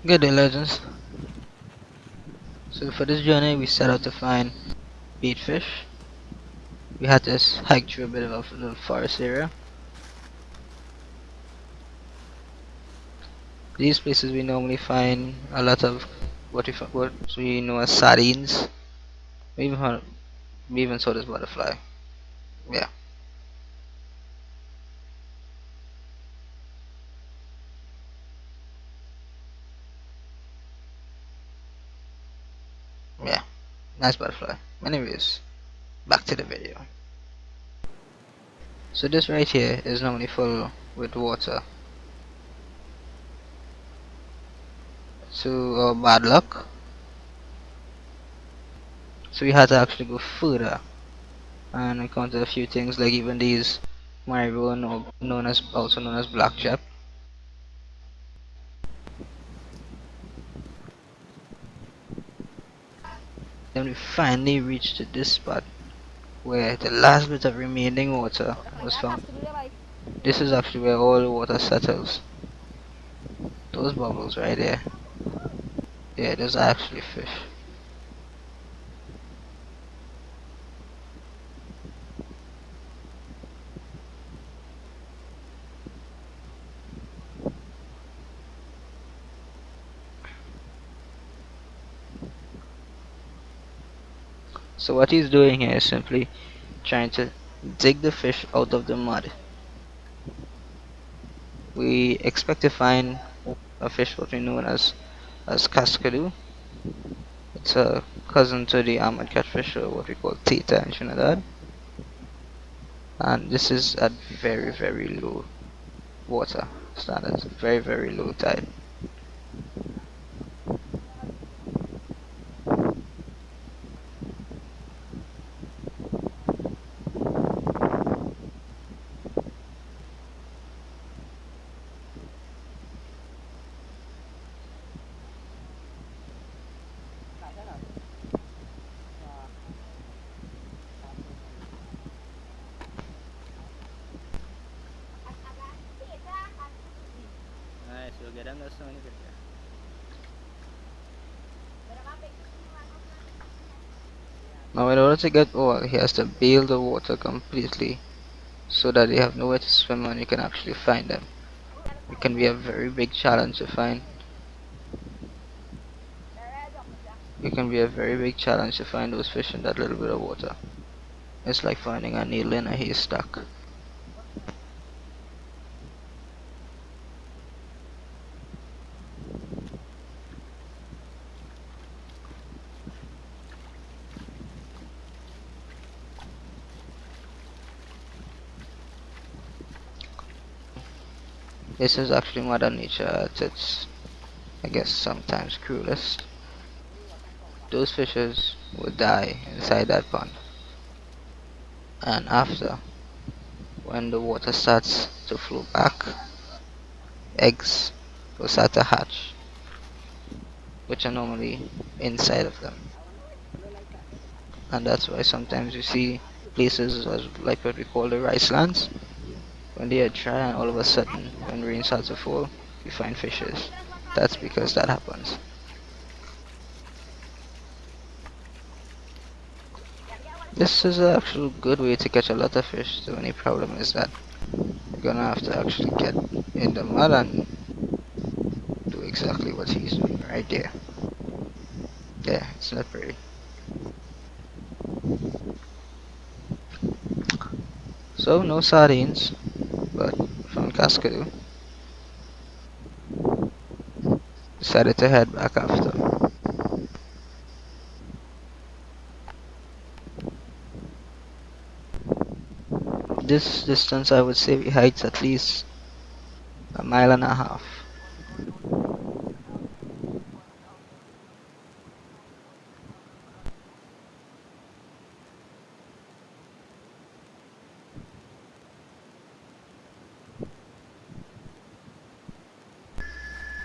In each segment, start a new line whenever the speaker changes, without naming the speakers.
Good day, legends. So for this journey, we set out to find beat fish. We had to hike through a bit of a little forest area. These places we normally find a lot of what we know as sardines. We even we even saw this butterfly. Yeah, yeah, nice butterfly. Anyways, back to the video. So this right here is normally full with water. To our bad luck, so we had to actually go further and encounter a few things like even these maribou, known as also known as blackjack. Then we finally reached to this spot where the last bit of remaining water was found. This is actually where all the water settles. Those bubbles right there. Yeah, those are actually fish. So what he's doing here is simply trying to dig the fish out of the mud. We expect to find a fish what we know as cascadou. It's a cousin to the armored catfish, or what we call TAITA in Trinidad. And this is at very low water standards, very low tide. Nice, we'll get him this one. Now in order to get oil, he has to bail the water completely so that they have nowhere to swim and you can actually find them. It can be a very big challenge to find. It can be a very big challenge to find those fish in that little bit of water. It's like finding a needle in a haystack. This is actually Mother Nature at its, I guess, sometimes cruelest. Those fishes would die inside that pond. And after, when the water starts to flow back, eggs will start to hatch, which are normally inside of them. And that's why sometimes you see places as like what we call the rice lands, when they are dry and all of a sudden when rain starts to fall, you find fishes. That's because that happens. This is an actual good way to catch a lot of fish. The only problem is that you're gonna have to actually get in the mud and do exactly what he's doing right there. Yeah, it's not pretty. So no sardines, but found cascadou. Decided to head back after. This distance I would say we hiked at least a mile and a half.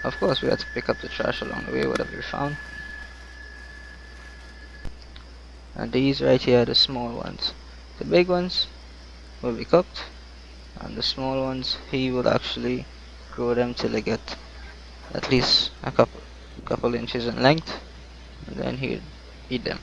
Of course we had to pick up the trash along the way, whatever we found. And these right here are the small ones. The big ones will be cooked, and the small ones he will actually grow them till they get at least a couple couple inches in length, and then he'd eat them.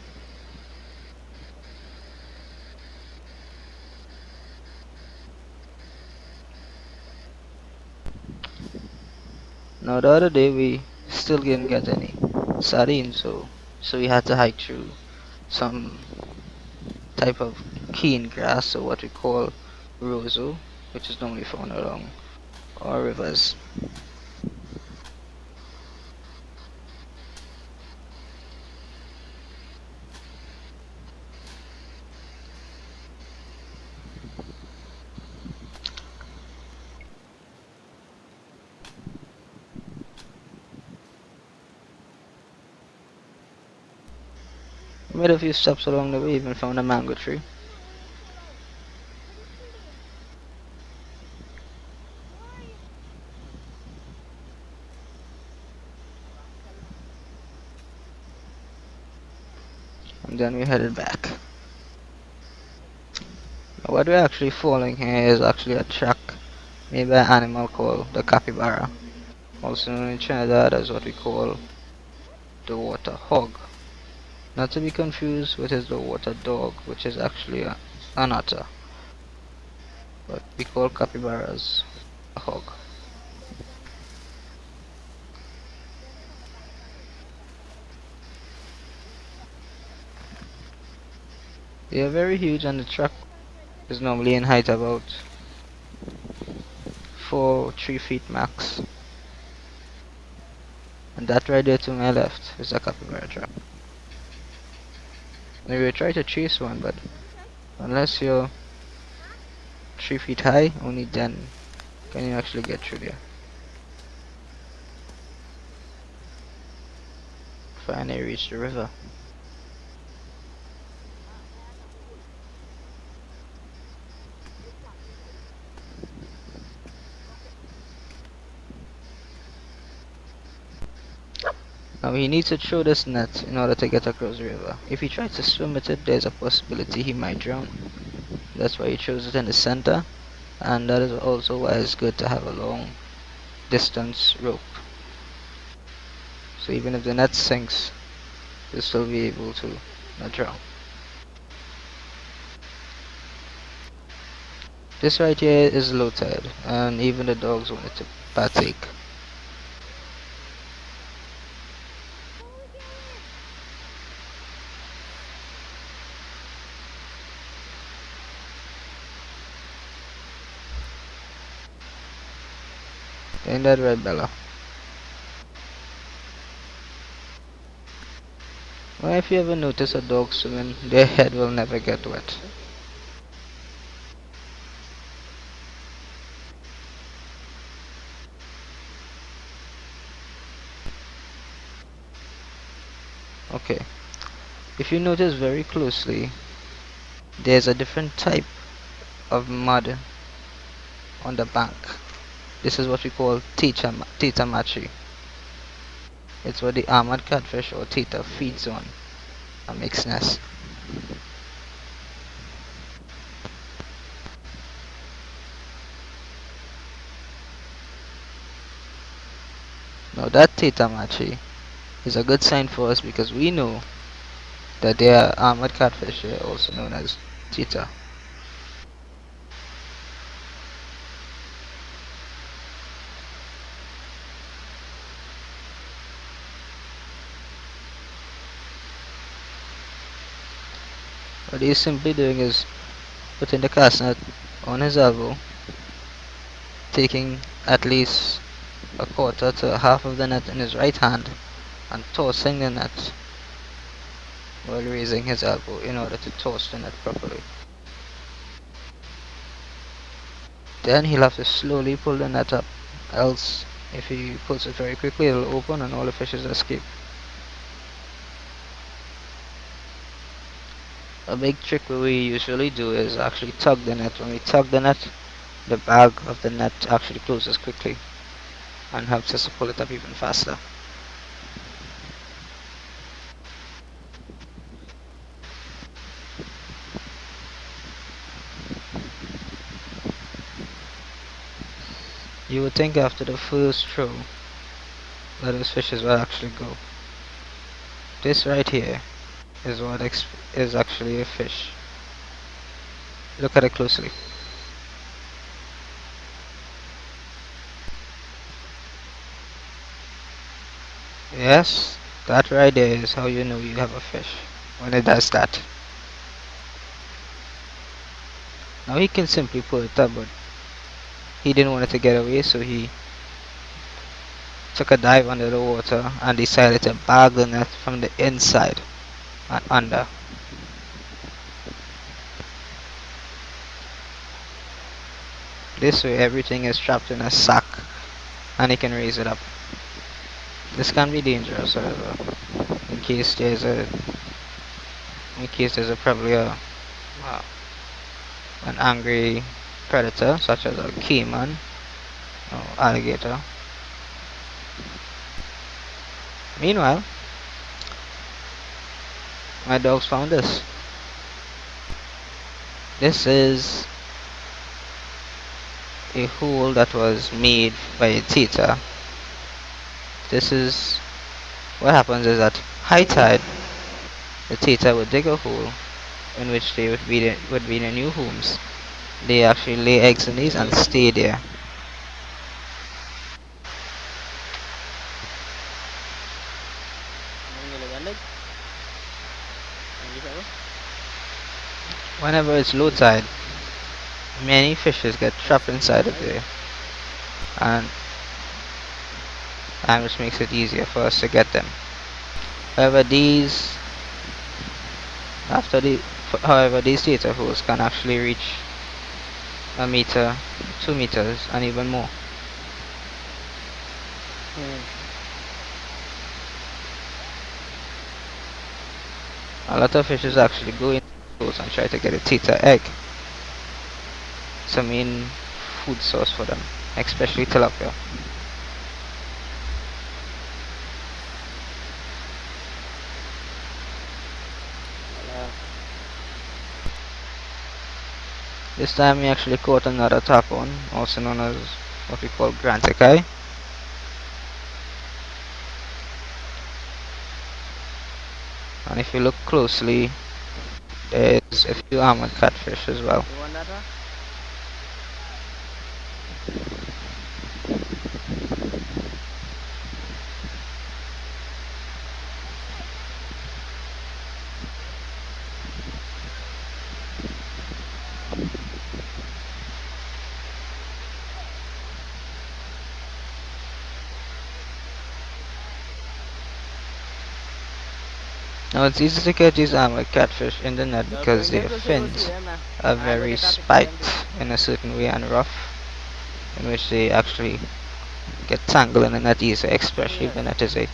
Now the other day we still didn't get any sardines, so we had to hike through some type of keen grass, or what we call roseau, which is normally found along our rivers. We made a few stops along the way, even found a mango tree. And then we headed back. Now, what we're actually following here is actually a track made by an animal called the capybara, also known in Trinidad as what we call the water hog. Not to be confused with the water dog, which is actually an otter, but we call capybaras a hog. They are very huge, and the track is normally in height about 3 feet max. And that right there to my left is a capybara trap. Maybe we try to chase one, but unless you're 3 feet high, only then can you actually get through there. Finally reach the river. Now he needs to throw this net in order to get across the river. If he tries to swim with it, there's a possibility he might drown. That's why he throws it in the center, and that is also why it's good to have a long distance rope. So even if the net sinks, you'll still be able to not drown. This right here is low tide, and even the dogs wanted to partake. Ain't that right, Bella? Well, if you ever notice a dog swimming, their head will never get wet. Okay, if you notice very closely, there's a different type of mud on the bank. This is what we call TAITA machi. It's what the armored catfish or TAITA feeds on and makes nests. Now that TAITA machi is a good sign for us because we know that they are armored catfish here, also known as TAITA. What he's simply doing is putting the cast net on his elbow, taking at least a quarter to half of the net in his right hand and tossing the net while raising his elbow in order to toss the net properly. Then he'll have to slowly pull the net up, else if he pulls it very quickly it'll open and all the fishes escape. A big trick we usually do is actually tug the net. When we tug the net, the bag of the net actually closes quickly and helps us to pull it up even faster. You would think after the first throw that those fishes will actually go. This right here is is actually a fish. Look at it closely. Yes, that right there is how you know you have a fish. When it does that. Now he can simply pull it up, but he didn't want it to get away, so he took a dive under the water and decided to bag the net from the inside and under. This way everything is trapped in a sack and he can raise it up. This can be dangerous, however, in case there's a probably uh, an angry predator such as a caiman or alligator. Meanwhile, my dogs found this. This is a hole that was made by a TAITA. This is what happens is at high tide, the TAITA would dig a hole in which they would be in new homes. They actually lay eggs in these and stay there.
Namanya bandit, yang apa?
Whenever it's low tide, many fishes get trapped inside of there, and which makes it easier for us to get them. However, these data holes can actually reach a meter, 2 meters, and even more. A lot of fishes actually go in holes and try to get a tita egg. It's a main food source for them, especially tilapia.
Alah,
This time we actually caught another tapon, also known as what we call grantikai. And if you look closely, there's a few armored catfish as well.
you want that one?
Now it's easy to catch these armored catfish in the net
Kalau
because
pengen
their
tu sih
fins
ya nah.
are
Ah,
very
boleh tapi kalian tu.
spiked in a certain way and rough, in which they actually get tangled in the net easily,
Ini
especially if
ya.
the net is a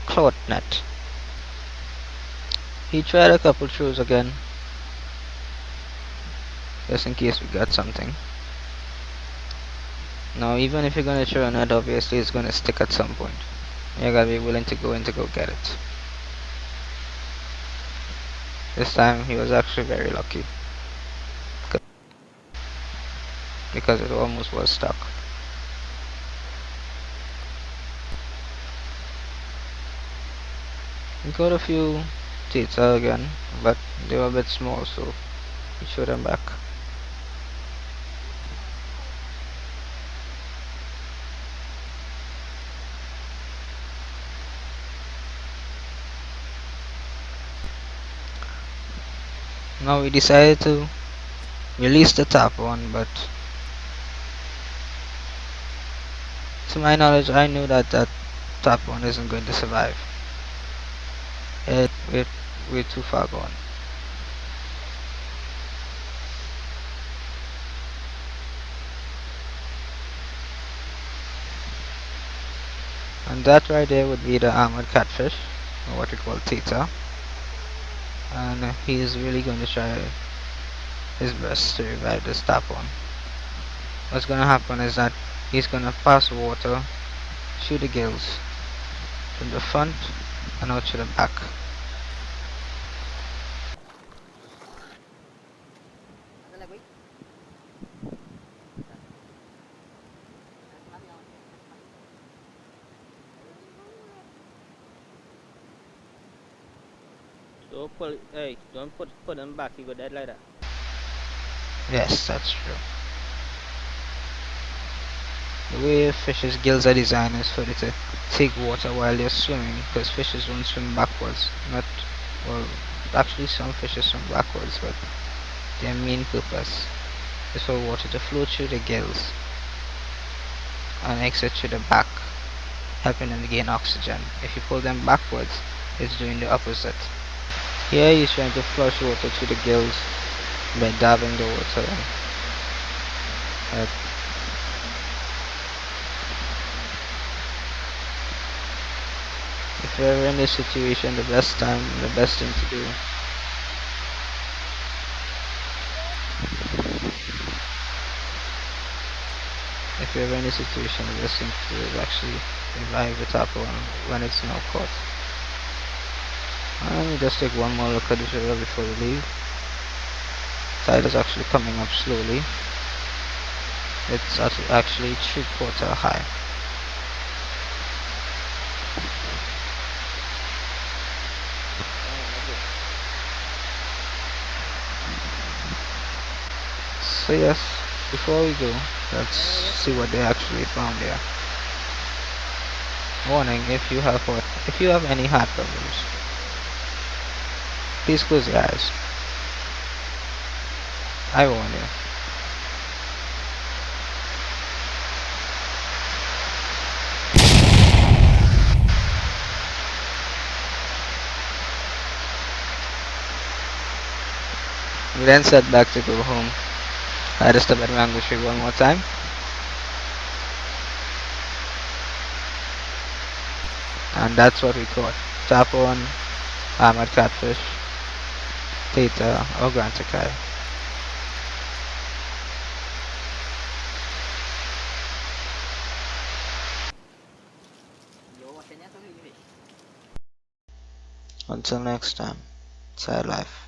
cloth net. He tried a couple throws again, just in case we got something. Now, even if you're gonna throw a net, obviously it's gonna stick at some point. You gotta be willing to go in to go get it. This time he was actually very lucky because it almost was stuck. We got a few Tita again, but they were a bit small, so we threw them back. Now we decided to release the top one, but to my knowledge, I knew that that top one isn't going to survive. We're too far gone. And that right there would be the armored catfish, or what we call Tita. And he is really going to try his best to revive this top one. What's gonna happen is that he's gonna pass water through the gills from the front and out to the back.
So pull, hey, don't put them back. You go dead like that.
Yes, that's true. The way fish's gills are designed is for them to take water while they're swimming, because fishes don't swim backwards. Not, well, actually some fishes swim backwards, but their main purpose is for water to flow through the gills and exit through the back, helping them to gain oxygen. If you pull them backwards, it's doing the opposite. Here he's trying to flush water through the gills by dabbing the water. Uh, if you're ever in this situation, the best thing to do, if you're ever in this situation, the best thing to do is actually revive the tadpole when it's now caught. And you just take one more look at this river before we leave. Tide is actually coming up slowly. It's actually 3/4 high.
Come on, let's go.
So yes, before we go, let's
Yeah, yes,
see
sir.
what they actually found here. Warning: if you have any heart problems, please close your eyes. I warn you. We then set back to go home. I just stop at Mango Tree one more time, and that's what we caught: Tapon, Ahmad Catfish, Taita, or Grantakai.
Yo, watch your net on the fish.
Until next time, sad life.